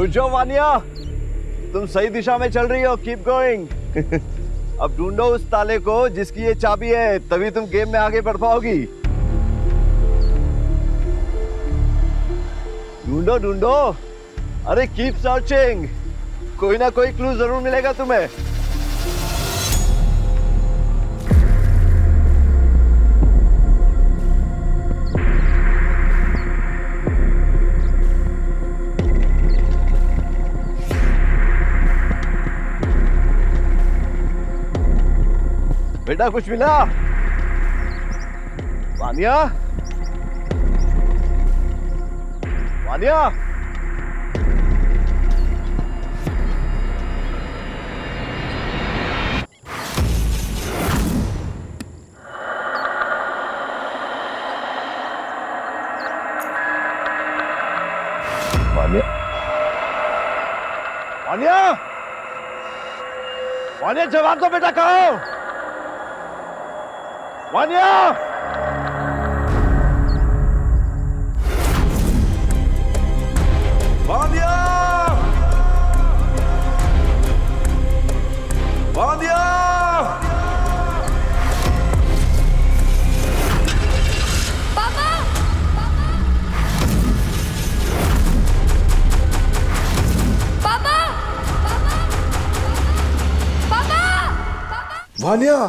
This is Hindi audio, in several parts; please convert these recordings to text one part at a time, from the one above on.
गुड जॉब वानिया, तुम सही दिशा में चल रही हो। Keep going. अब ढूंढो उस ताले को जिसकी ये चाबी है, तभी तुम गेम में आगे बढ़ पाओगी। ढूंढो ढूंढो, अरे कीप सर्चिंग, कोई ना कोई क्लू जरूर मिलेगा तुम्हें। बेटा कुछ मिला? वानिया, वानिया, वानिया, वानिया, वानिया जवाब दो बेटा, कहाँ हो? वानिया! वानिया! वानिया! पापा! पापा! पापा! Vania!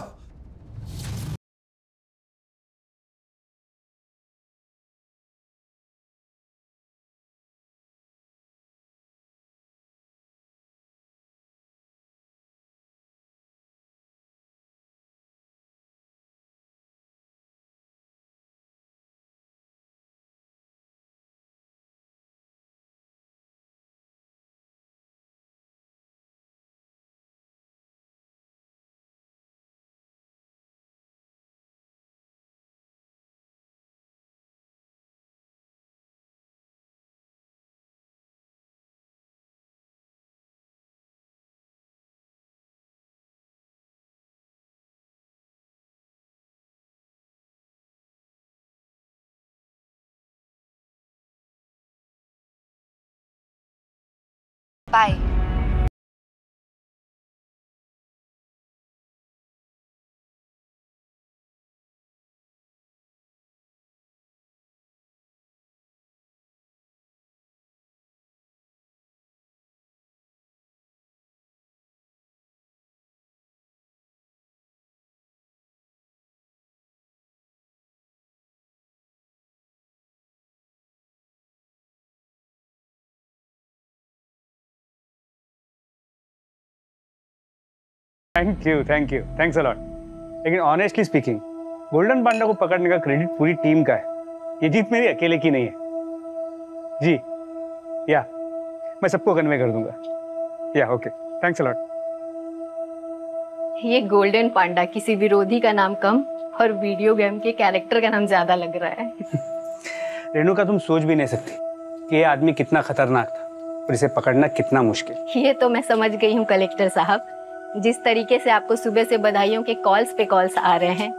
Bye. Thank you, thanks a lot. लेकिन ऑनेस्टली स्पीकिंग, गोल्डन पांडा को पकड़ने का क्रेडिट पूरी टीम का है, ये जीत मेरी अकेले की नहीं है जी। या मैं सबको कन्वे कर दूंगा। या ओके, थैंक्स अ लॉट। ये गोल्डन पांडा किसी विरोधी का नाम कम और वीडियो गेम के कैरेक्टर का नाम ज्यादा लग रहा है। रेणुका, तुम सोच भी नहीं सकती कि ये आदमी कितना खतरनाक था और इसे पकड़ना कितना मुश्किल। ये तो मैं समझ गई हूँ कलेक्टर साहब, जिस तरीके से आपको सुबह से बधाइयों के कॉल्स पे कॉल्स आ रहे हैं,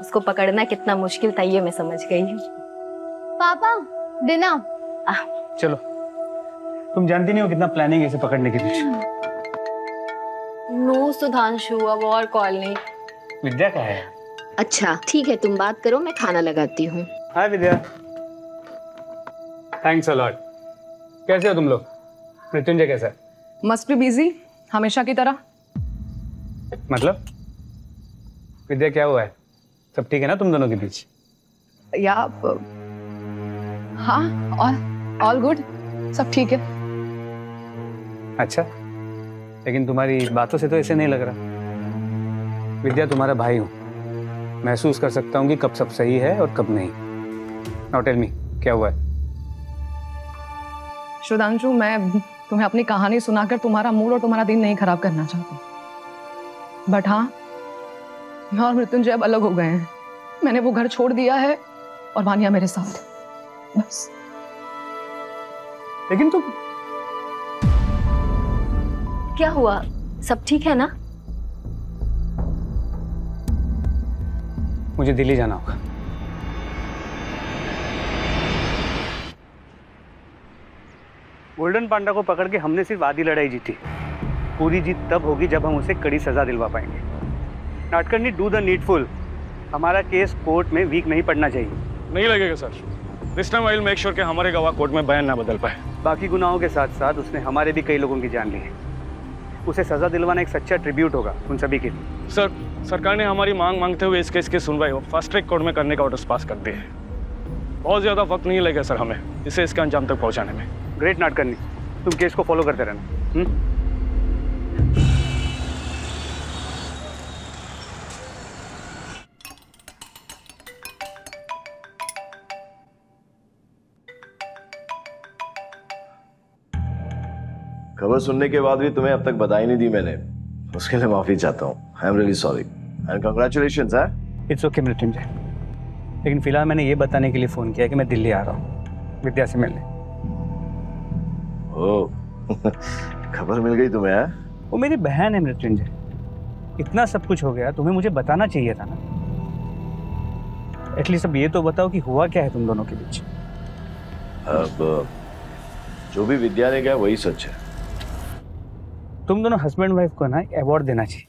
उसको पकड़ना कितना मुश्किल था ये मैं समझ गई हूँ। पापा डिनर। चलो, तुम जानती नहीं हो कितना प्लानिंग है इसे पकड़ने के पीछे। नो सुधांशु, अब और कॉल नहीं। विद्या कहाँ है? अच्छा ठीक है, तुम बात करो, मैं खाना लगाती हूँ। Hi Vidya. Thanks a lot. कैसे हो तुम लोग? मृत्युंजय कैसा है? मस्ट बी बिजी, हमेशा की तरह। मतलब विद्या क्या हुआ है? सब ठीक है ना तुम दोनों के बीच? या हाँ, ऑल गुड, सब ठीक है। अच्छा, लेकिन तुम्हारी बातों से तो ऐसे नहीं लग रहा। विद्या, तुम्हारा भाई हूँ, महसूस कर सकता हूँ कि कब सब सही है और कब नहीं। नाउ टेल मी, क्या हुआ है? सुधांशु, मैं तुम्हें अपनी कहानी सुनाकर तुम्हारा मूड और तुम्हारा दिन नहीं खराब करना चाहती, बट हाँ, मैं और मृत्युंजय अब अलग हो गए हैं। मैंने वो घर छोड़ दिया है और वानिया मेरे साथ, बस। लेकिन तुम क्या हुआ? सब ठीक है ना? मुझे दिल्ली जाना होगा। गोल्डन पांडा को पकड़ के हमने सिर्फ आधी लड़ाई जीती, पूरी जीत तब होगी जब हम उसे कड़ी सजा दिलवा पाएंगे। Natkarni, do the needful. हमारा केस कोर्ट में वीक नहीं पड़ना चाहिए। नहीं लगेगा sir. This time I will make sure कि हमारे गवाह कोर्ट में बयान ना बदल पाए। बाकी गुनाहों के साथ साथ उसने हमारे भी कई लोगों की जान ली है। उसे सजा दिलवाना एक सच्चा ट्रिब्यूट होगा उन सभी के लिए। सर, सरकार ने हमारी मांग मांगते हुए इस केस की सुनवाई फास्ट ट्रैक कोर्ट में करने का ऑर्डर पास कर दिए है। बहुत ज़्यादा वक्त नहीं लगेगा सर हमें इसे इसके अंजाम तक पहुंचाने में। ग्रेट नाटकर्णी, तुम केस को फॉलो करते रहना। खबर सुनने के बाद भी तुम्हें अब तक बधाई नहीं दी मैंने, उसके लिए माफी चाहता हूँ। I am really sorry and congratulations. It's okay Mrityunjay, लेकिन फिलहाल मैंने ये बताने के लिए फ़ोन किया कि मैं दिल्ली आ रहा हूँ विद्या से मिलने। ओह खबर मिल गई तुम्हें? है वो मेरी बहन है मृत्युंजय, इतना सब कुछ हो गया, तुम्हें मुझे बताना चाहिए था ना। एटलीस्ट अब ये तो बताओ कि हुआ क्या है तुम दोनों के बीच। अब जो भी विद्या ने कहा वही सच है। तुम दोनों हस्बैंड वाइफ को ना अवार्ड देना चाहिए,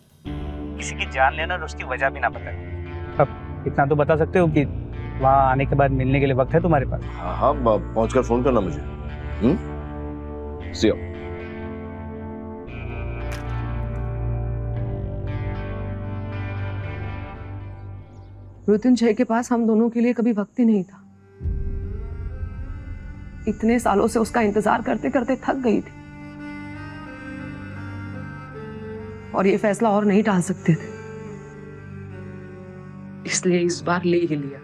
किसी की जान लेना और उसकी वजह भी ना पता। अब इतना तो बता सकते हो कि वहाँ आने के बाद मिलने के लिए वक्त है तुम्हारे पास? हाँ हाँ, पहुंचकर फोन करना मुझे। See you. मृत्युंजय के पास हम दोनों के लिए कभी वक्त ही नहीं था। इतने सालों से उसका इंतजार करते करते थक गई थी और ये फैसला और नहीं टाल सकते थे, इसलिए इस बार ले ही लिया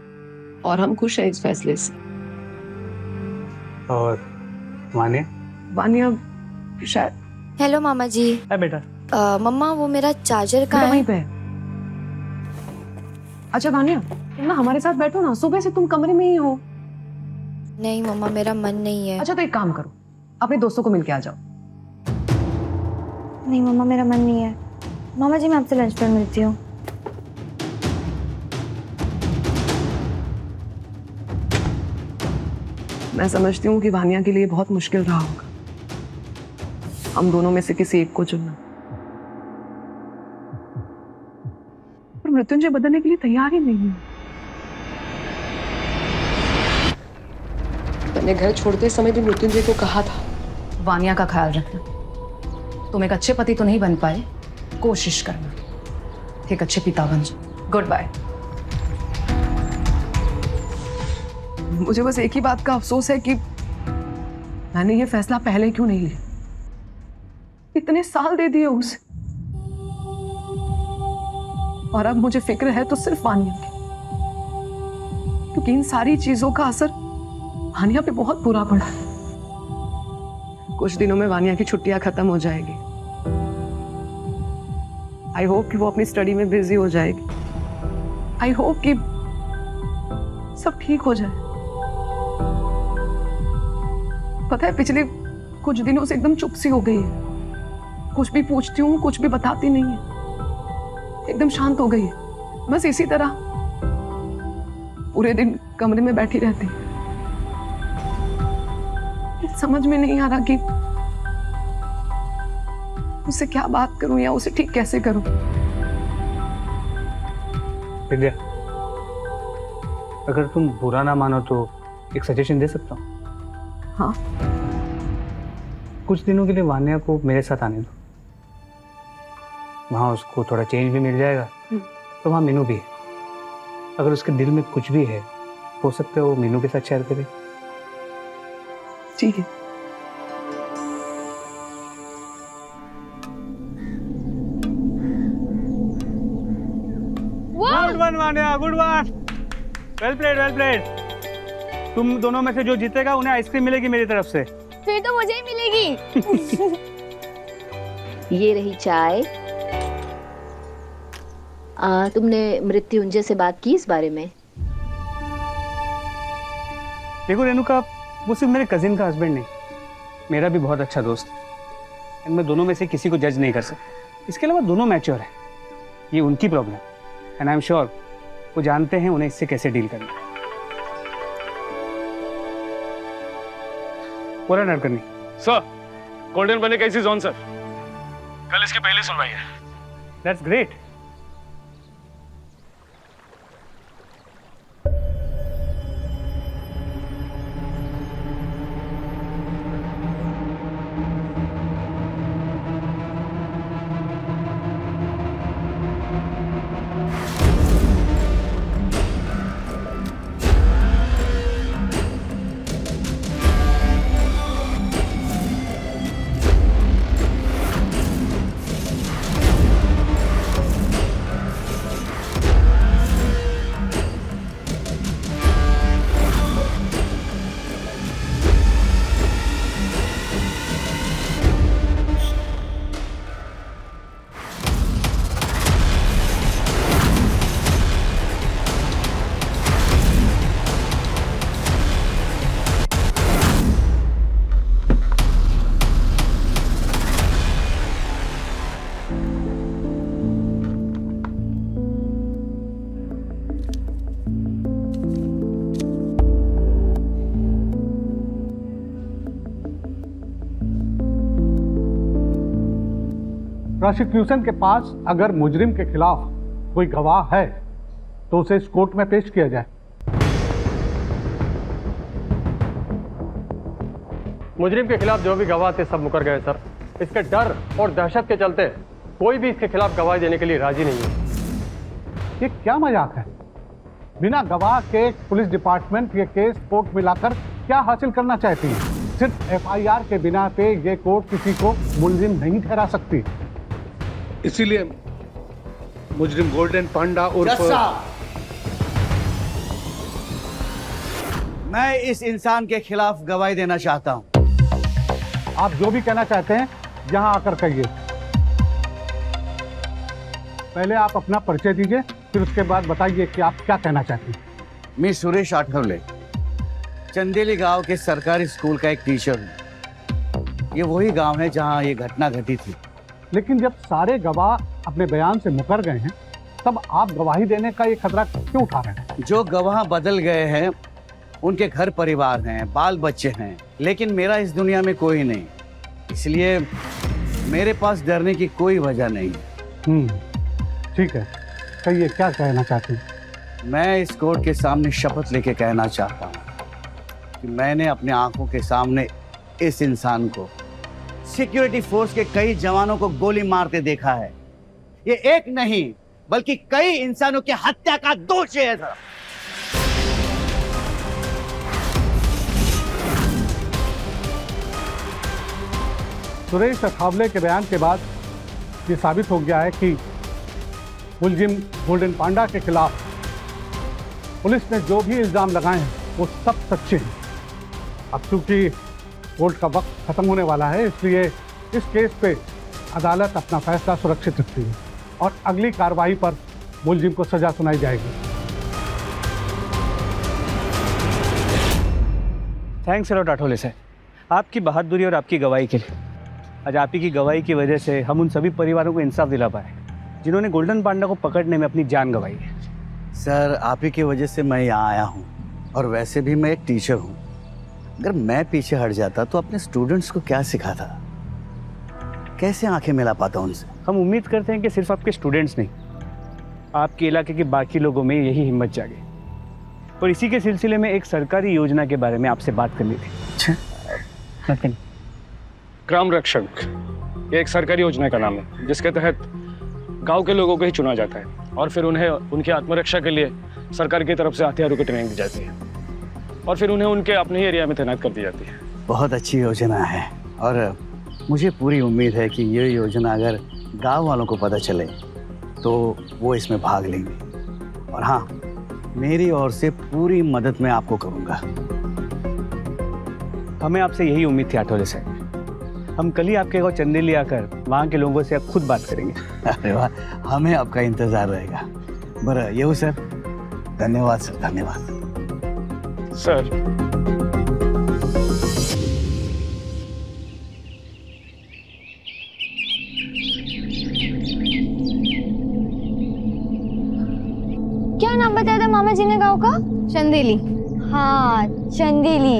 और हम खुश हैं इस फैसले से। और वानिया? वानिया शायद। हेलो मामा जी। है बेटा। मम्मा वो मेरा चार्जर कहाँ है? वहीं पे है। अच्छा वानिया, तुम ना हमारे साथ बैठो ना, सुबह से तुम कमरे में ही हो। नहीं मम्मा, मेरा मन नहीं है। अच्छा तो एक काम करो, अपने दोस्तों को मिलके आ जाओ। नहीं मम्मा, मेरा मन नहीं है। मामा जी मैं आपसे लंच पर मिलती हूँ। मैं समझती हूँ कि वानिया के लिए बहुत मुश्किल रहा होगा हम दोनों में से किसी एक को चुनना, पर मृत्युंजय बदलने के लिए तैयार ही नहीं है। मैंने घर छोड़ते समय भी मृत्युंजय को कहा था, वानिया का ख्याल रखना। तुम एक अच्छे पति तो नहीं बन पाए, कोशिश करना एक अच्छे पिता बन जाओ। Good bye. मुझे बस एक ही बात का अफसोस है कि मैंने ये फैसला पहले क्यों नहीं लिया। इतने साल दे दिए उसे और अब मुझे फिक्र है तो सिर्फ वानिया की, क्योंकि इन सारी चीजों का असर वानिया पे बहुत बुरा पड़ा। कुछ दिनों में वानिया की छुट्टियां खत्म हो जाएगी। आई होप कि वो अपनी स्टडी में बिजी हो जाएगी। आई होप कि सब ठीक हो जाए। पता है पिछले कुछ दिनों से एकदम चुप सी हो गई है, कुछ भी पूछती हूँ कुछ भी बताती नहीं है, एकदम शांत हो गई है। बस इसी तरह पूरे दिन कमरे में बैठी रहती है। समझ में नहीं आ रहा कि उससे क्या बात करूं या उसे ठीक कैसे करूं। विद्या, अगर तुम बुरा ना मानो तो एक सजेशन दे सकता हूँ। हाँ? कुछ दिनों के लिए वानिया को मेरे साथ आने दो, वहाँ उसको थोड़ा चेंज भी मिल जाएगा। तो वहाँ मीनू भी है, अगर उसके दिल में कुछ भी है हो सकता है वो मीनू के साथ शेयर करे। ठीक है। Good one Vaniya, good one. Well played, well played. तुम दोनों में से जो जीतेगा उन्हें आइसक्रीम मिलेगी मेरी तरफ से। फिर तो मुझे ही मिलेगी। ये रही चाय। तुमने मृत्युंजय से बात की इस बारे में? देखो रेणुका, वो सिर्फ मेरे कजिन का हस्बैंड नहीं, मेरा भी बहुत अच्छा दोस्त है। मैं दोनों में से किसी को जज नहीं कर सकता। इसके अलावा दोनों मैच्योर हैं, ये उनकी प्रॉब्लम है एंड आई एम श्योर वो जानते हैं उन्हें इससे कैसे डील करना है। पूरा नाटक करनी। सर, गोल्डन बने कैसी जोन सर? कल इसकी पहली सुनवाई है। That's great. प्रोसिक्यूशन के पास अगर मुजरिम के खिलाफ कोई गवाह है तो उसे इस कोर्ट में पेश किया जाए। मुजरिम के खिलाफ जो भी गवाह थे सब मुकर गए सर। इसके डर और दहशत के चलते कोई भी इसके खिलाफ गवाही देने के लिए राजी नहीं है। ये क्या मजाक है? बिना गवाह के पुलिस डिपार्टमेंट ये केस कोर्ट में लाकर क्या हासिल करना चाहती है? सिर्फ एफआईआर के बिना पे ये कोर्ट किसी को मुलजिम नहीं ठहरा सकती। इसीलिए मुजरिम गोल्डन पांडा उर्फ मैं इस इंसान के खिलाफ गवाही देना चाहता हूं। आप जो भी कहना चाहते हैं यहां आकर कहिए। पहले आप अपना परिचय दीजिए, फिर उसके बाद बताइए कि आप क्या कहना चाहते हैं। मैं सुरेश आठवले, चंदेली गांव के सरकारी स्कूल का एक टीचर हूं। ये वही गांव है जहां ये घटना घटी थी। लेकिन जब सारे गवाह अपने बयान से मुकर गए हैं तब आप गवाही देने का ये खतरा क्यों उठा रहे हैं? जो गवाह बदल गए हैं उनके घर परिवार हैं, बाल बच्चे हैं, लेकिन मेरा इस दुनिया में कोई नहीं, इसलिए मेरे पास डरने की कोई वजह नहीं है। ठीक है, कहिए क्या कहना चाहते हैं? मैं इस कोर्ट के सामने शपथ लेके कहना चाहता हूँ कि मैंने अपने आंखों के सामने इस इंसान को सिक्योरिटी फोर्स के कई जवानों को गोली मारते देखा है। ये एक नहीं बल्कि कई इंसानों की हत्या का दोषी है सर। सुरेश अठावले के बयान के बाद ये साबित हो गया है कि मुलजिम गोल्डन पांडा के खिलाफ पुलिस ने जो भी इल्जाम लगाए हैं वो सब सच्चे हैं। अब चूंकि कोर्ट का वक्त खत्म होने वाला है, इसलिए इस केस पे अदालत अपना फैसला सुरक्षित रखती है और अगली कार्रवाई पर मुलजिम को सजा सुनाई जाएगी। थैंक्स अलॉट आठवले सर, आपकी बहादुरी और आपकी गवाही के लिए। आज आप ही की गवाही की वजह से हम उन सभी परिवारों को इंसाफ दिला पाए जिन्होंने गोल्डन पांडा को पकड़ने में अपनी जान गंवाई है। सर, आप ही की वजह से मैं यहाँ आया हूँ और वैसे भी मैं एक टीचर हूँ। अगर मैं पीछे हट जाता तो अपने स्टूडेंट्स को क्या सिखाता, कैसे आंखें मिला पाता उनसे? हम उम्मीद करते हैं कि सिर्फ आपके स्टूडेंट्स नहीं, आपके इलाके के बाकी लोगों में यही हिम्मत जागे। और इसी के सिलसिले में एक सरकारी योजना के बारे में आपसे बात करनी थी। अच्छा, ग्राम रक्षक, ये एक सरकारी योजना का नाम है जिसके तहत गांव के लोगों को ही चुना जाता है और फिर उन्हें उनकी आत्मरक्षा के लिए सरकार की तरफ से हथियारों की ट्रेनिंग दी जाती है और फिर उन्हें उनके अपने ही एरिया में तैनात कर दी जाती है। बहुत अच्छी योजना है और मुझे पूरी उम्मीद है कि ये योजना अगर गांव वालों को पता चले तो वो इसमें भाग लेंगे। और हाँ, मेरी ओर से पूरी मदद मैं आपको करूँगा। हमें आपसे यही उम्मीद थी आठवले साहब। हम कल ही आपके गाँव चंदेली आकर वहाँ के लोगों से खुद बात करेंगे। अरे वाह, हमें आपका इंतजार रहेगा। बरं येऊ सर? धन्यवाद सर, धन्यवाद सर। क्या नाम बताया था मामा जी ने गाँव का? चंदेली। हाँ, चंदेली।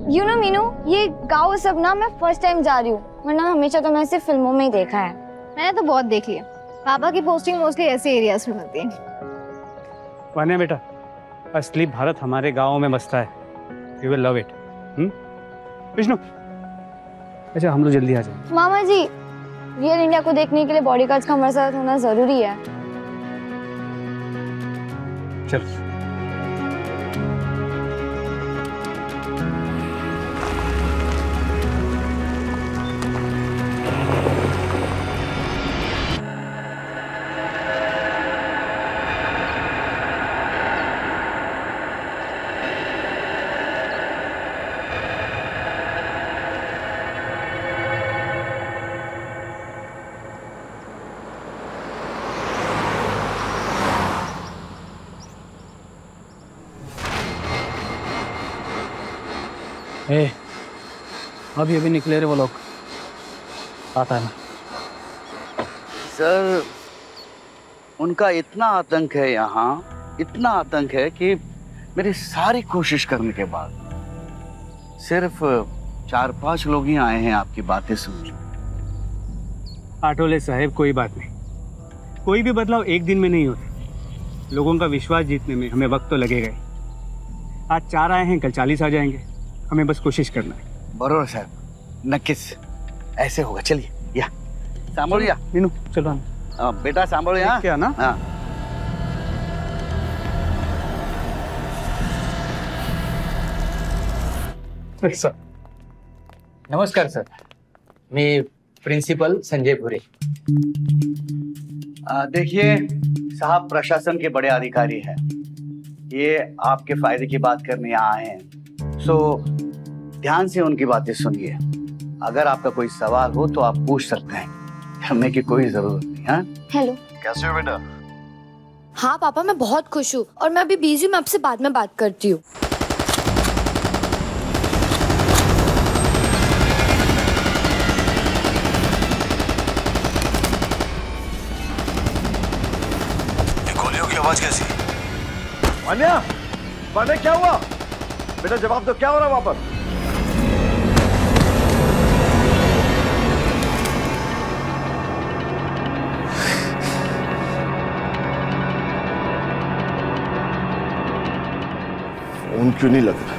यू नो मीनू, ये गाँव सब ना मैं फर्स्ट टाइम जा रही हूँ, वरना हमेशा तो मैं सिर्फ फिल्मों में ही देखा है। मैंने तो बहुत देख लिया। पापा की पोस्टिंग मोस्टली ऐसे एरियाज में होती है। वान्या बेटा, असली भारत हमारे गाँव में बसता है। You will love it. Vishnu, अच्छा हम लोग जल्दी आ जाएंगे। मामा जी, रियल इंडिया को देखने के लिए बॉडीगार्ड्स का हमारे साथ होना जरूरी है। चलो। अभी निकले रे वो लोग। आता है सर, उनका इतना आतंक है यहाँ, इतना आतंक है कि मेरी सारी कोशिश करने के बाद सिर्फ 4-5 लोग ही आए हैं आपकी बातें सुन। आठोले साहब, कोई बात नहीं। कोई भी बदलाव एक दिन में नहीं होता। लोगों का विश्वास जीतने में हमें वक्त तो लगेगा ही। आज 4 आए हैं, कल 40 आ जाएंगे। हमें बस कोशिश करना है। बरोबर साहब, नक्कीच ऐसे होगा। चलिए या सांभळूया मीनू, चलो बेटा सांभळूया क्या ना। हाँ सर, नमस्कार सर, मी प्रिंसिपल संजय भुरे। देखिए साहब, प्रशासन के बड़े अधिकारी हैं, ये आपके फायदे की बात करने यहाँ आए हैं, सो ध्यान से उनकी बातें सुनिए। अगर आपका कोई सवाल हो तो आप पूछ सकते हैं, करने की कोई जरूरत नहीं। हाँ हेलो, कैसे हो बेटा? हाँ पापा, मैं बहुत खुश हूँ और मैं अभी बिजी हूँ, मैं आपसे बाद में बात करती हूँ। गोलियों की आवाज कैसी? वान्या, वान्या क्या हुआ? बेटा जवाब दो, क्या हो रहा है वहां पर? फोन क्यों नहीं लग रहा?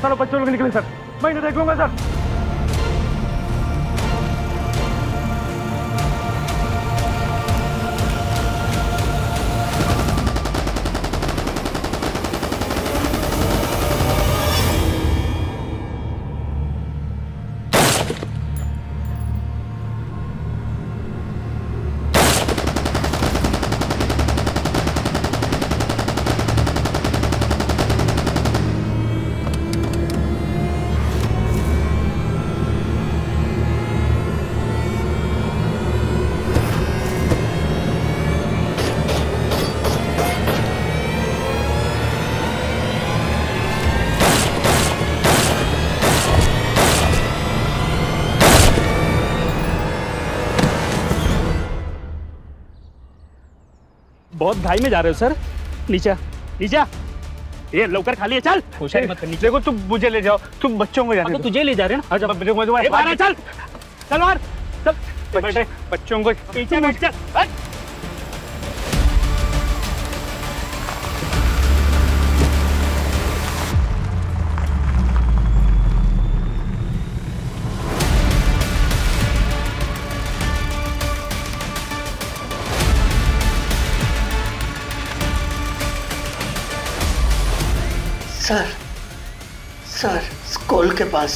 सर बच्चों लोग निकले सर, मैं इन्हें देख लूंगा सर। बहुत भाई में जा रहे हो सर। नीचे नीचे ये लवकर खाली है, चल। होशियारी मत कर, नीचे देखो। तुम मुझे ले जाओ, तुम बच्चों को जाने दो। तुझे ले जा रहे हैं ना, बाहर चल चल बाहर चल। बच्चों को पीछे बैठ चल। सर स्कूल के पास।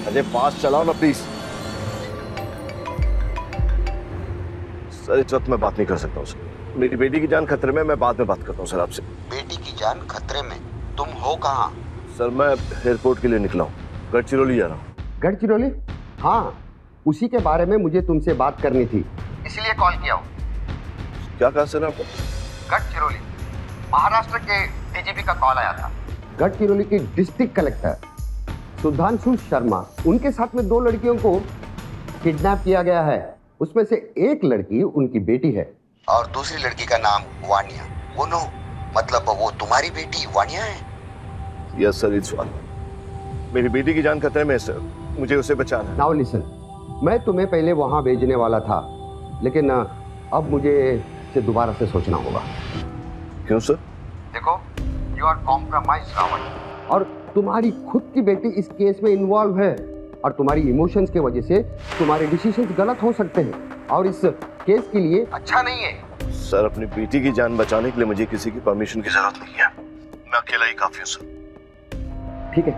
अजय पास चलाओ ना प्लीज। सर इस वक्त मैं बात नहीं कर सकता हूँ सर, मेरी बेटी की जान खतरे में। मैं बाद में बात करता हूँ सर आपसे। बेटी की जान खतरे में? तुम हो कहाँ? सर मैं एयरपोर्ट के लिए निकला हूँ, गढ़चिरौली जा रहा हूँ। गढ़चिरौली? हाँ, उसी के बारे में मुझे तुमसे बात करनी थी, इसलिए कॉल किया हूँ। क्या कहा सर आपको? गढ़चिरौली, महाराष्ट्र के डीजीपी का कॉल आया था। गढ़चिरौली के डिस्ट्रिक्ट कलेक्टर सुधांशु शर्मा, उनके साथ में 2 लड़कियों को किडनैप किया गया है। उसमें से एक लड़की उनकी बेटी है और दूसरी लड़की का नाम वानिया। वो नो मतलब वो तुम्हारी बेटी वानिया है? Yes sir, it's one. मेरी बेटी की जान खतरे में है सर, मुझे उसे बचाना है। नाउ लिसन, मैं तुम्हें पहले वहां भेजने वाला था, लेकिन अब मुझे इसे दोबारा से सोचना होगा। क्यों सर? देखो, यू आर कॉम्प्रोमाइज रावण, और तुम्हारी खुद की बेटी इस केस में इन्वॉल्व है, और तुम्हारी इमोशंस की वजह से तुम्हारे डिसीजंस गलत हो सकते हैं, और इस केस के लिए अच्छा नहीं है। सर अपनी बेटी की जान बचाने के लिए मुझे किसी की परमिशन की जरूरत नहीं है, मैं अकेला ही काफी हूँ सर। ठीक है,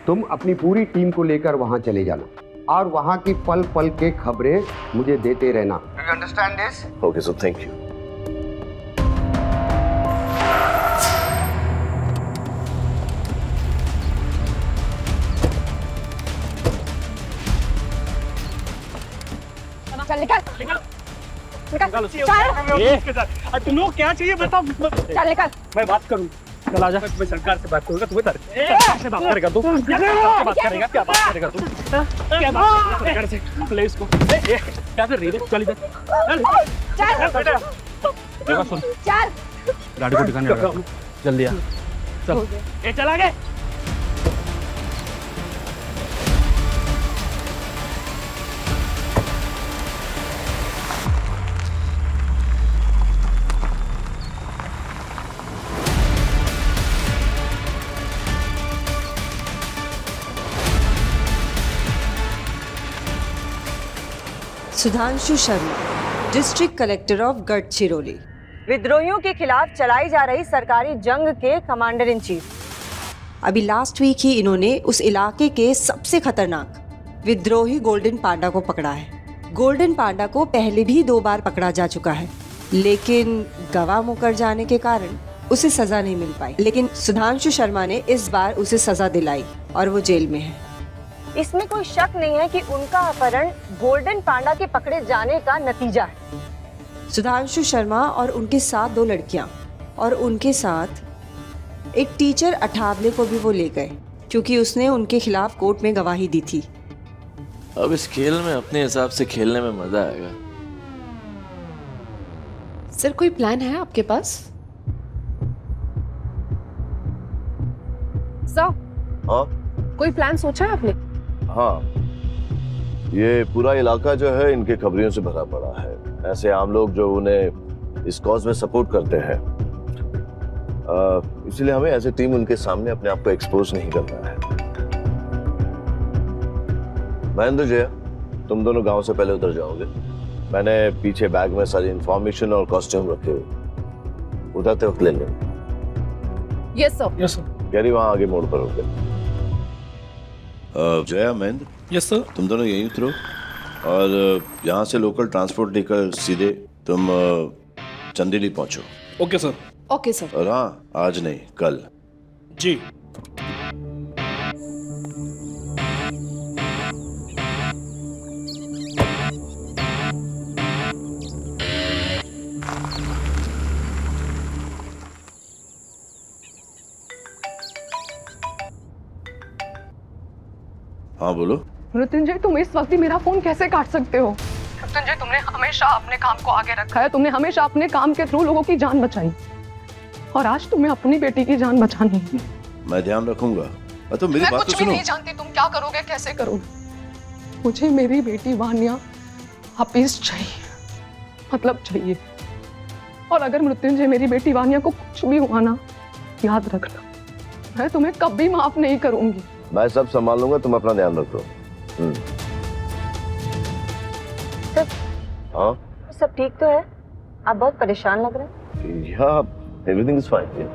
तुम अपनी पूरी टीम को लेकर वहां चले जाना, और वहां की पल पल के खबरें मुझे देते रहना। Do you understand this? Okay sir, thank you. चल निकल तुम लोग क्या चाहिए बताओ। चल निकल। मैं बात करूँ, चल आजा। मैं सरकार से बात करूंगा, तुम्हें से बात करेगा तू? बात करेगा, क्या बात करेगा तू? क्या बात सरकार से? ले इसको। क्या कर रही है? चल इधर चल। देखो सुन, चल गाड़ी को दिखाने लगा, जल्दी आ। चल ए चल आगे। Sudhanshu Sharma, district collector of Gadchiroli. विद्रोहियों के खिलाफ चलाई जा रही सरकारी जंग के कमांडर इन चीफ। अभी लास्ट वीक ही इन्होंने उस इलाके के सबसे खतरनाक विद्रोही गोल्डन पांडा को पकड़ा है। गोल्डन पांडा को पहले भी 2 बार पकड़ा जा चुका है, लेकिन गवाह मुकर जाने के कारण उसे सजा नहीं मिल पाई। लेकिन सुधांशु शर्मा ने इस बार उसे सजा दिलाई और वो जेल में है। इसमें कोई शक नहीं है कि उनका अपहरण गोल्डन पांडा के पकड़े जाने का नतीजा है। सुधांशु शर्मा और उनके साथ 2 लड़कियां और उनके साथ एक टीचर अठावले को भी वो ले गए, क्योंकि उसने उनके खिलाफ कोर्ट में गवाही दी थी। अब इस खेल में अपने हिसाब से खेलने में मजा आएगा। सर कोई प्लान है आपके पास? सर हाँ कोई प्लान सोचा है आपने? हाँ, ये पूरा इलाका जो है इनके खबरियों से भरा पड़ा है। ऐसे आम लोग जो उन्हें इस कॉज में सपोर्ट करते हैं, इसलिए हमें एज ए टीम उनके सामने अपने आप को एक्सपोज नहीं करना है। महेंद्र जया, तुम दोनों गांव से पहले उतर जाओगे। मैंने पीछे बैग में सारी इंफॉर्मेशन और कॉस्ट्यूम रखे हुए, उतरते वक्त ले लेना। Yes sir. Yes sir. Gary वहां आगे मोड़ पर होगे। जया, महेंद्र। Yes sir. तुम दोनों यहीं उतरो और यहाँ से लोकल ट्रांसपोर्ट लेकर सीधे तुम चंदेली पहुंचो। Okay sir. Okay sir. और हाँ, आज नहीं कल। जी। हाँ बोलो। मृत्युंजय, तुम इस वक्त ही मेरा फोन कैसे काट सकते हो? मृत्युंजय, तुमने हमेशा अपने काम को आगे रखा है, तुमने हमेशा अपने काम के थ्रू लोगों की जान बचाई, और आज तुम्हें अपनी बेटी की जान बचानी है। मैं ध्यान रखूंगा। तो मेरी बात तो सुनो। कुछ भी नहीं जानती तुम क्या करोगे, कैसे करोगे। मुझे मेरी बेटी वान्या वापिस चाहिए, मतलब चाहिए। और अगर मृत्युंजय मेरी बेटी वान्या को कुछ भी हुआ ना, याद रखना मैं तुम्हें कभी माफ नहीं करूंगी। मैं सब संभाल लूंगा, तुम अपना ध्यान रखो। हाँ सब ठीक तो है? आप बहुत परेशान लग रहे हैं। Yeah, everything is fine. Yeah.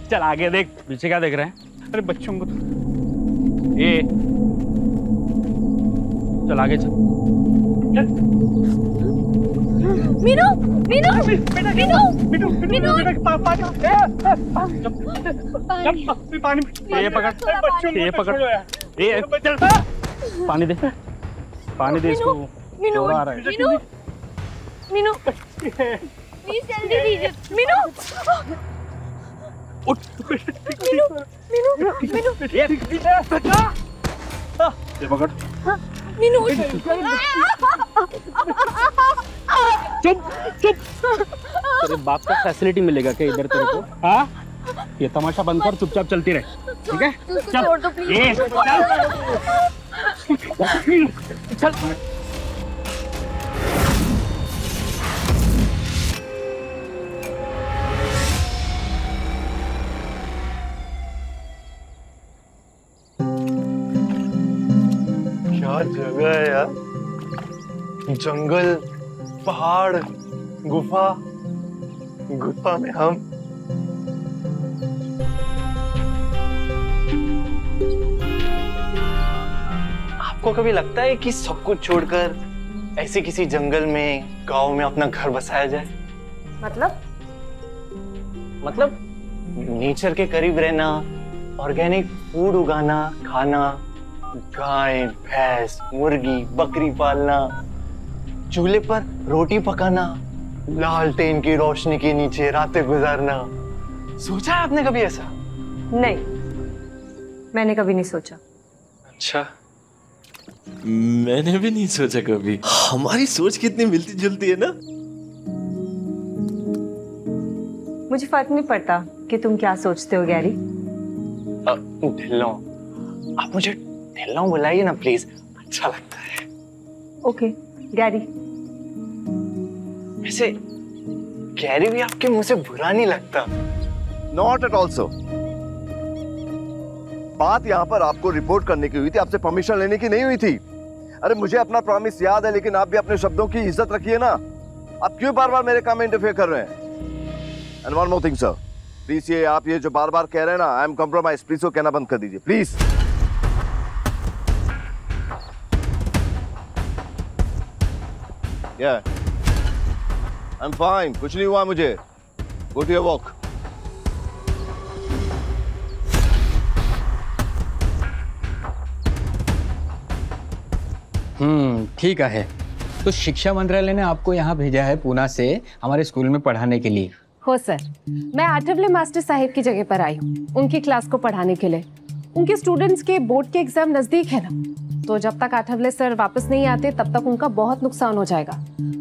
चल आगे देख, पीछे क्या देख रहे हैं? अरे बच्चों को तो ये चल आगे चल। मीनू, मीनू, मीनू, मीनू, पानी ये पकड़, ये पकड़, ये चल पानी दे, पानी दे इसको। मीनू, आ रहा है। मीनू, मीनू, प्लीज जल्दी दीजिए। मीनू, उठ, मीनू, मीनू, मीनू, ये पकड़। मीनू, चुप चुप। तेरे बाप का फैसिलिटी मिलेगा क्या इधर तेरे को? हाँ, ये तमाशा बंद कर, चुपचाप चलती रहे, ठीक है? चल, छोड़ दो प्लीज। चल। क्या जगह है यार, जंगल, पहाड़, गुफा, गुफा में हम। आपको कभी लगता है कि सब कुछ छोड़कर ऐसे किसी जंगल में, गांव में अपना घर बसाया जाए? मतलब नेचर के करीब रहना, ऑर्गेनिक फूड उगाना, खाना, गाय, भैंस, मुर्गी, बकरी पालना, चूल्हे पर रोटी पकाना, लालटेन की रोशनी के नीचे रातें गुजारना। सोचा है आपने कभी ऐसा? नहीं, मैंने कभी नहीं सोचा। अच्छा, मैंने भी नहीं सोचा कभी। हमारी सोच कितनी मिलती जुलती है ना। मुझे फर्क नहीं पड़ता कि तुम क्या सोचते हो गैरी। ढिल्लों, आप मुझे ढिल्लों बुलाइए ना प्लीज, अच्छा लगता है। Okay Gary. वैसे गैरी भी आपके मुंह से बुरा नहीं लगता। Not at all so. बात यहाँ पर आपको रिपोर्ट करने की हुई थी, आपसे परमिशन लेने की नहीं हुई थी। अरे मुझे अपना प्रॉमिस याद है, लेकिन आप भी अपने शब्दों की इज्जत रखिए ना। आप क्यों बार बार मेरे काम में इंटरफेयर कर रहे हैं? And one more thing sir, please ये आप ये जो बार बार कह रहे हैं ना, आई एम कॉम्प्रोमाइज, प्लीज वो कहना बंद कर दीजिए प्लीज। Yeah. I'm fine. कुछ नहीं हुआ मुझे। Go to your walk. ठीक है। तो शिक्षा मंत्रालय ने आपको यहाँ भेजा है पूना से हमारे स्कूल में पढ़ाने के लिए। हो सर, मैं आठवले मास्टर साहिब की जगह पर आई हूँ उनकी क्लास को पढ़ाने के लिए। उनके स्टूडेंट्स के बोर्ड के एग्जाम नजदीक है ना, तो जब तक आठवले सर वापस नहीं आते तब तक उनका बहुत नुकसान हो जाएगा।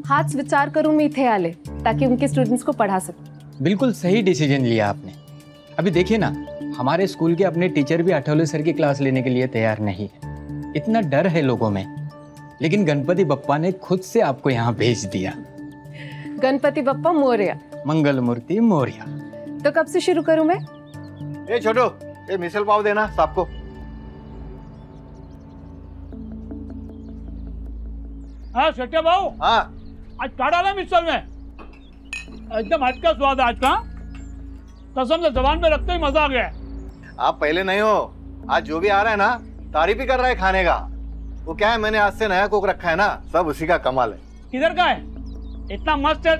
हाथ विचार करूँ मैं इथे आले ताकि उनके स्टूडेंट्स को पढ़ा सकूं। बिल्कुल सही डिसीजन लिया आपने। अभी देखिए ना, हमारे स्कूल के अपने टीचर भी आठवले सर की क्लास लेने के लिए तैयार नहीं है। इतना डर है लोगों में, लेकिन गणपति बप्पा ने खुद से आपको यहाँ भेज दिया। गणपति बप्पा मोरया। मंगल मूर्ति मोरया। तो कब से शुरू करूं मैं? ए छोटू, ये मिसल पाव देना सबको। हाँ सत्या भाऊ। हाँ, आज क्या डाला मिक्सर में? एकदम हट का स्वाद आज का, कसम से जबान पे रखते ही मजा आ गया। आप पहले नहीं हो, आज जो भी आ रहा है ना तारीफ ही कर रहा है खाने का। वो क्या है, मैंने आज से नया कुक रखा है ना, सब उसी का कमाल है। किधर का है? इतना मस्त है,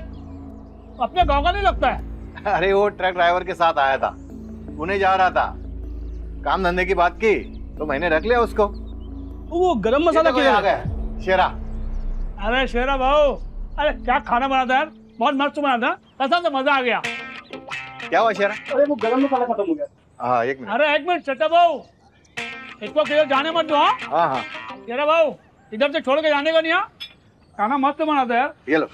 अपने गांव का नहीं लगता है। अरे वो ट्रक ड्राइवर के साथ आया था, पुणे जा रहा था, काम धंधे की बात की तो मैंने रख लिया उसको। वो गरम मसाला किधर आ गया? शेरा। अरे शेरा भाऊ, अरे क्या खाना बनाता है यार, बहुत मस्त बना था, कसम से मजा आ गया। क्या हुआ शेरा? अरे वो गरम मसाला खत्म हो गया। हाँ एक मिनट। अरे एक मिनट सट्टा भाऊ, इसको किधर जाने मत दो। हाँ हाँ शेरा भाऊ इधर से छोड़ के जाने का नहीं। हाँ खाना मस्त बना था यार। ये लो।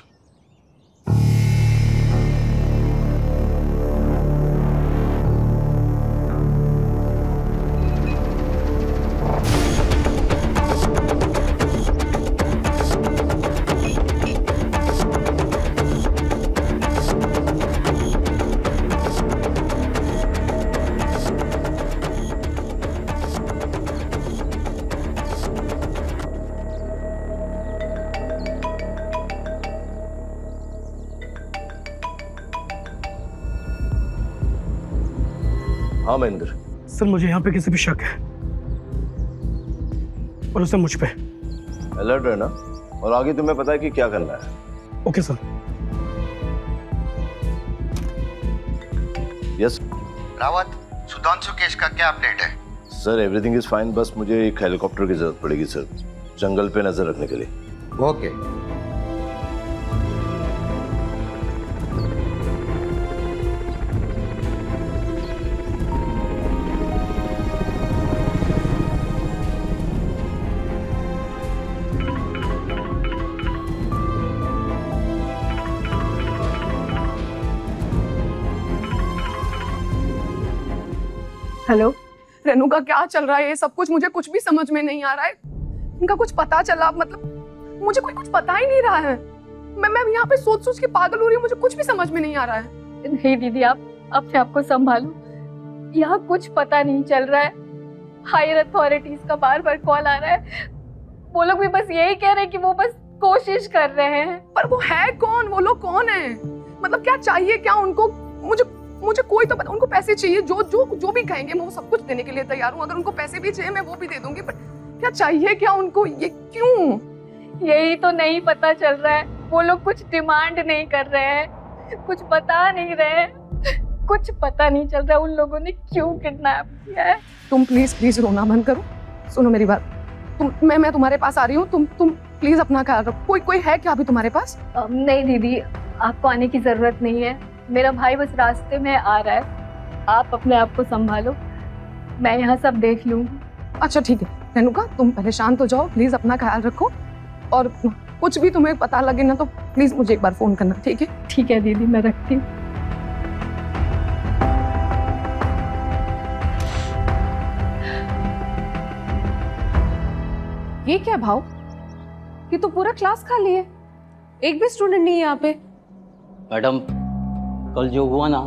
हाँ महेंद्र। सर मुझे यहाँ पे किसी भी शक है और उसे मुझ पे। अलर्ट रहना और आगे तुम्हें पता है कि क्या करना है। Okay sir. Yes Rawat, Sudhanshu case का क्या अपडेट है? सर एवरीथिंग इज फाइन, बस मुझे एक हेलीकॉप्टर की जरूरत पड़ेगी सर, जंगल पे नजर रखने के लिए। ओके। हेलो रेणुका, क्या चल रहा है ये सब कुछ? मुझे कुछ भी समझ में नहीं आ रहा है। इनका कुछ पता चला? मतलब मुझे कुछ पता ही नहीं रहा है। मैं यहाँ पे सोच सोच के पागल हो रही हूँ, मुझे कुछ भी समझ में नहीं आ रहा है। नहीं दीदी, आप अपने आप को संभालो। यहाँ कुछ पता नहीं चल रहा है। हायर अथॉरिटीज का बार बार कॉल आ रहा है। वो लोग भी बस यही कह रहे हैं कि वो बस कोशिश कर रहे हैं। पर वो है कौन? वो लोग कौन है? मतलब क्या चाहिए क्या उनको? मुझे कोई तो पता। उनको पैसे चाहिए, जो भी कहेंगे मैं वो सब कुछ देने के लिए तैयार हूँ। अगर उनको पैसे भी चाहिए मैं वो भी दे दूंगी। पर क्या चाहिए क्या उनको? ये क्यों? यही तो नहीं पता चल रहा है। वो लोग कुछ डिमांड नहीं कर रहे हैं, कुछ बता नहीं रहे हैं, कुछ पता नहीं चल रहा है उन लोगों ने क्यों किडनैप किया है। तुम प्लीज रोना बंद करो। सुनो मेरी बात, मैं तुम्हारे पास आ रही हूँ। तुम प्लीज अपना ख्याल रखो। कोई है क्या अभी तुम्हारे पास? नहीं दीदी, आपको आने की जरूरत नहीं है। मेरा भाई बस रास्ते में आ रहा है। आप अपने आप को संभालो, मैं यहाँ सब देख लूंगी। अच्छा ठीक है रेणुका, तुम पहले शांत हो जाओ, प्लीज अपना ख्याल रखो। और कुछ भी तुम्हें पता लगे ना तो प्लीज मुझे एक बार फोन करना, ठीक है? ठीक है दीदी, मैं रखती हूँ। ये क्या भाव? ये तो पूरा क्लास खाली है, एक भी स्टूडेंट नहीं है यहाँ पे। मैडम कल जो हुआ ना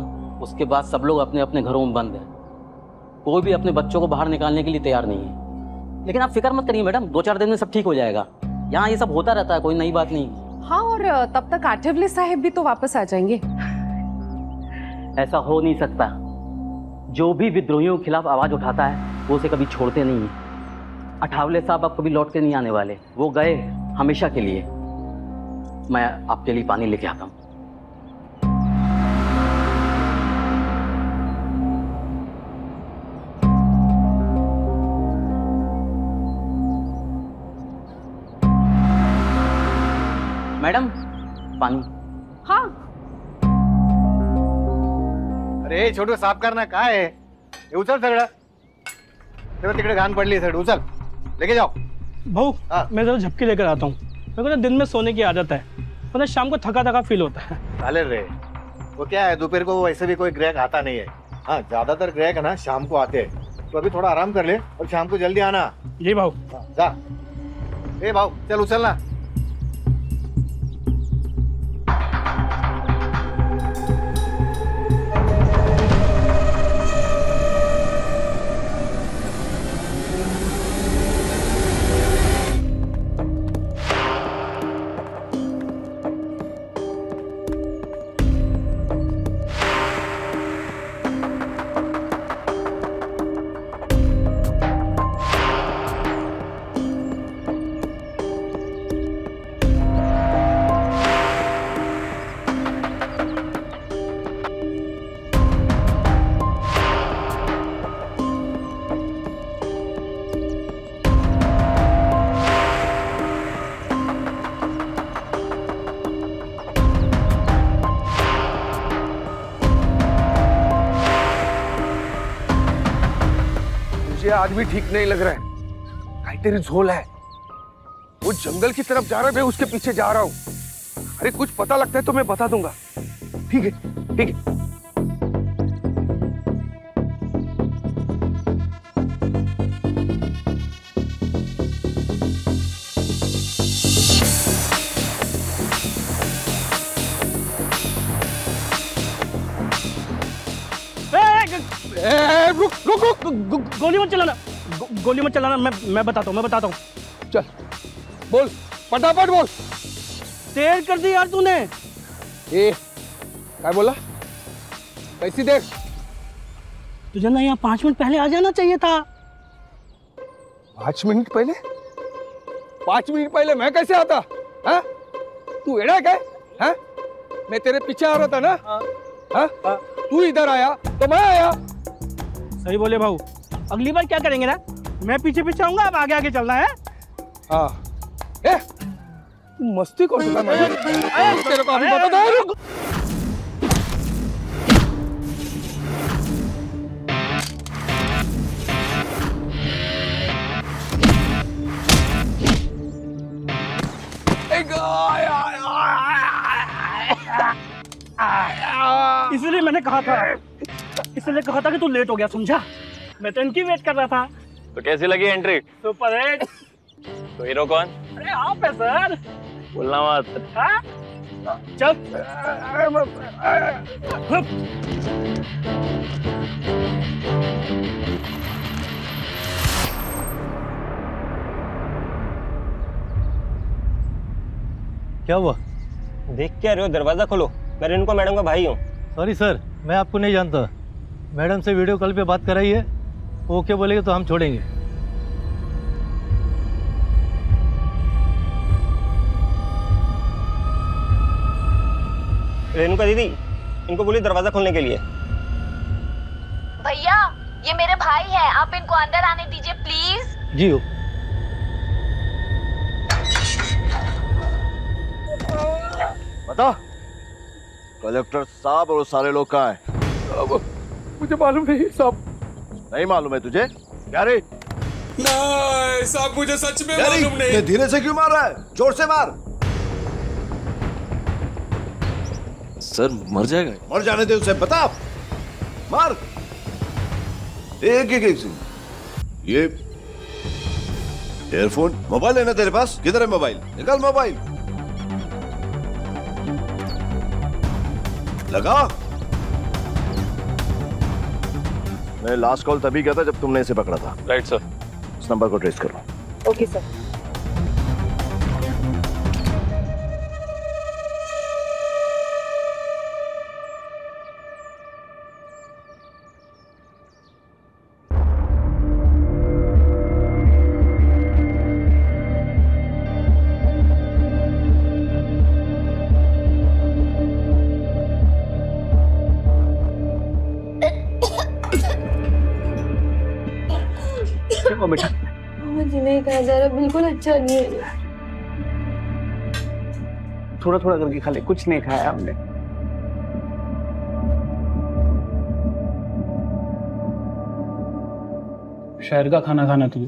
उसके बाद सब लोग अपने अपने घरों में बंद हैं। कोई भी अपने बच्चों को बाहर निकालने के लिए तैयार नहीं है। लेकिन आप फिक्र मत करिए मैडम, 2-4 दिन में सब ठीक हो जाएगा। यहाँ ये सब होता रहता है, कोई नई बात नहीं। हाँ, और तब तक आठवले साहब भी तो वापस आ जाएंगे। ऐसा हो नहीं सकता। जो भी विद्रोहियों के खिलाफ आवाज उठाता है वो उसे कभी छोड़ते नहीं है। अठावले साहब अब कभी लौट के नहीं आने वाले, वो गए हमेशा के लिए। मैं आपके लिए पानी लेके आता हूँ। मैडम पानी। हाँ। अरे छोटू साफ करना कहाँ है? ये उचल सगळं, तेरा तिकडे घाण पडली सगळी, उचल लेके जाओ। भाऊ मैं जरा झपकी लेकर आता हूँ। मेरे को ना दिन में सोने की आदत है, मतलब शाम को थका थका फील होता है। चालेल रे, वो क्या है दोपहर को वैसे भी कोई ग्राहक आता नहीं है। हाँ ज्यादातर ग्राहक है ना शाम को आते हैं, तो अभी थोड़ा आराम कर ले और शाम को जल्दी आना। जी भाऊ। जा। ए भाऊ चल उचल ना। आज भी ठीक नहीं लग रहा है। भाई तेरी झोल है, वो जंगल की तरफ जा रहा है, मैं उसके पीछे जा रहा हूँ। अरे कुछ पता लगता है तो मैं बता दूंगा। ठीक है ठीक है। रुक रुक रुक, गोली मत चलाना, गोली मत चलाना, मैं बताता हूँ। चल बोल, फटाफट बोल। देर कर दी यार तूने। ए क्या बोला? कैसी देर? तुझे ना यहाँ 5 मिनट पहले आ जाना चाहिए था। 5 मिनट पहले? 5 मिनट पहले मैं कैसे आता? हाँ? तू एड़ा क्या? हाँ? मैं तेरे पीछे आ रहा था ना? हाँ? तू इधर आया तो मैं आया। सही बोले भाऊ, अगली बार क्या करेंगे ना, मैं पीछे पीछे आऊंगा, अब आगे आगे चलना है। हाँ ए तू मस्ती कर रहा है, तेरे को अभी बता दूं। इसलिए मैंने कहा था कि तू लेट हो गया, समझा? मैं तो इनकी वेट कर रहा था। तो कैसी लगी एंट्री? Super hit. तो हीरो कौन? अरे आप है सर। बोलना मत। हाँ? चल। क्या हुआ? देख क्या रहे हो? दरवाजा खोलो, मैं रेणुका मैडम का भाई हूँ। सॉरी सर, मैं आपको नहीं जानता। मैडम से वीडियो कॉल पे बात कराई है, ओके बोलेंगे तो हम छोड़ेंगे। रेणुका दीदी, इनको बोलिए दरवाजा खोलने के लिए। भैया ये मेरे भाई हैं, आप इनको अंदर आने दीजिए प्लीज। जी हो। बता कलेक्टर साहब और सारे लोग कहाँ हैं? मुझे मालूम नहीं साहब। नहीं मालूम है तुझे? क्या रे? नहीं साहब, मुझे सच में मालूम नहीं। धीरे से क्यों मार रहा है? जोर से मार। सर मर जाएगा। मर जाने दे उसे, बता। मार एक एक। ये एयरफोन, मोबाइल है ना तेरे पास? किधर है मोबाइल? निकाल मोबाइल, लगा। मैं लास्ट कॉल तभी किया था जब तुमने इसे पकड़ा था। Right sir. इस नंबर को ट्रेस करो। Okay sir. बेटा मुझे नहीं खाया जा रहा, बिल्कुल अच्छा नहीं है। थोड़ा थोड़ा करके खा ले, कुछ नहीं खाया हमने। शहर का खाना खाना तुझे।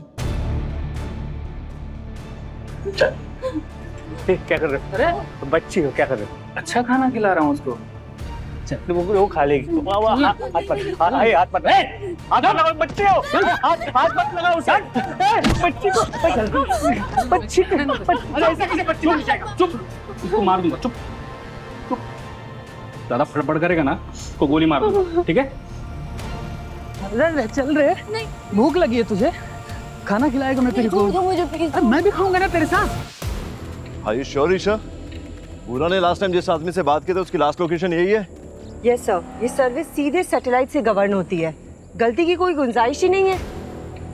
क्या कर रहे हो? अरे बच्ची हो, क्या कर रहे हो? अच्छा खाना खिला रहा हूँ उसको। चल वो खा लेगी। हाथ मत लगाओ, बच्चे हो। हाथ मत लगाओ उसे। बच्ची को ऐसा कैसे बच्ची हो जाएगा? चुप, उसको मार दूंगा। चुप चुप, ज्यादा फड़फड़ करेगा ना उसको गोली मार दूंगा, ठीक है? चल रहे, भूख लगी है तुझे? खाना खिलाएगा मैं तेरे को। मैं भी खाऊंगा ना तेरे साथ। Are you sure, Isha? पूरा ने लास्ट टाइम जिस आदमी से बात की थी उसकी लास्ट लोकेशन यही है? यस सर, ये सर्विस सीधे सैटेलाइट से गवर्न होती है, गलती की कोई गुंजाइश ही नहीं है।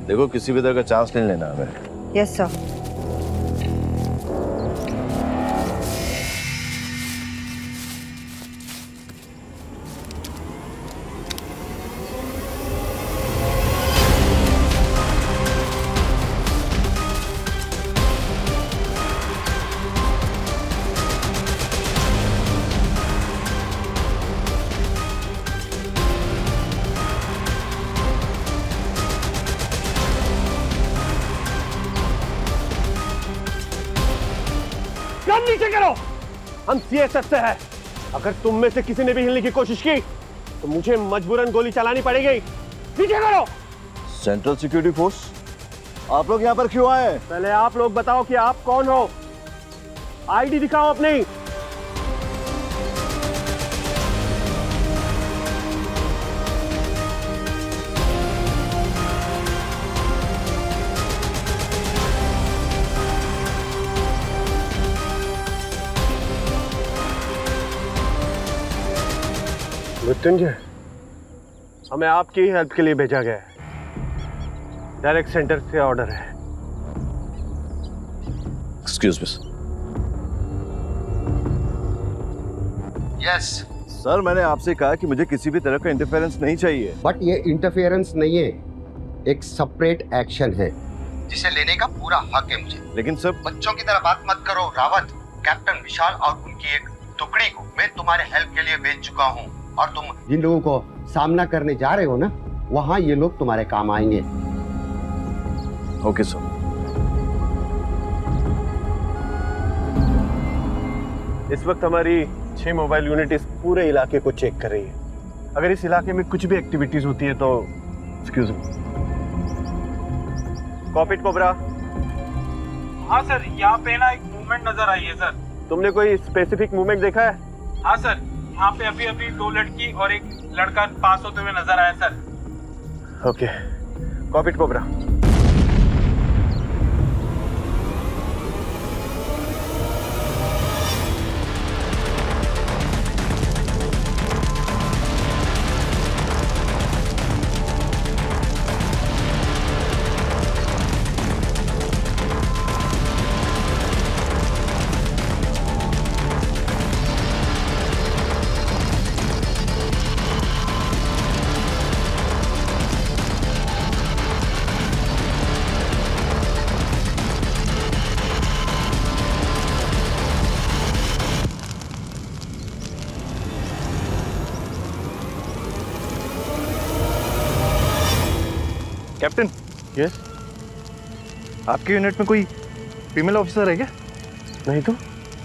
देखो किसी भी तरह का चांस नहीं लेना हमें। Yes sir. करो। हम सीएसएफ से हैं। अगर तुम में से किसी ने भी हिलने की कोशिश की तो मुझे मजबूरन गोली चलानी पड़ेगी। नीचे करो। सेंट्रल सिक्योरिटी फोर्स, आप लोग यहाँ पर क्यों आए? पहले आप लोग बताओ कि आप कौन हो। आईडी दिखाओ अपनी। मृत्युंजय, हमें आपकी हेल्प के लिए भेजा गया है। डायरेक्ट सेंटर से ऑर्डर है। एक्सक्यूज मी यस सर, मैंने आपसे कहा कि मुझे किसी भी तरह का इंटरफेरेंस नहीं चाहिए। बट ये इंटरफेरेंस नहीं है, एक सेपरेट एक्शन है जिसे लेने का पूरा हक है मुझे। लेकिन सर, बच्चों की तरह बात मत करो रावत। कैप्टन विशाल और उनकी एक टुकड़ी को मैं तुम्हारे हेल्प के लिए भेज चुका हूँ, और तुम जिन लोगों को सामना करने जा रहे हो ना, वहाँ ये लोग तुम्हारे काम आएंगे। Okay sir. इस वक्त हमारी 6 मोबाइल यूनिट इस पूरे इलाके को चेक कर रही है। अगर इस इलाके में कुछ भी एक्टिविटीज होती है तो excuse me. Copy it cobra. हाँ सर, यहाँ पे ना एक मूवमेंट नजर आई है सर। तुमने कोई स्पेसिफिक मूवमेंट देखा है? हाँ सर, यहाँ पे अभी अभी 2 लड़की और एक लड़का पास होते हुए नजर आया sir. Okay, copy it cobra. Captain. Yes. आपकी यूनिट में कोई फीमेल ऑफिसर है क्या? नहीं तो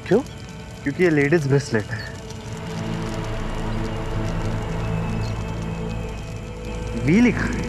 क्यों? क्योंकि ये लेडीज ब्रेसलेट है। वी लिखा है।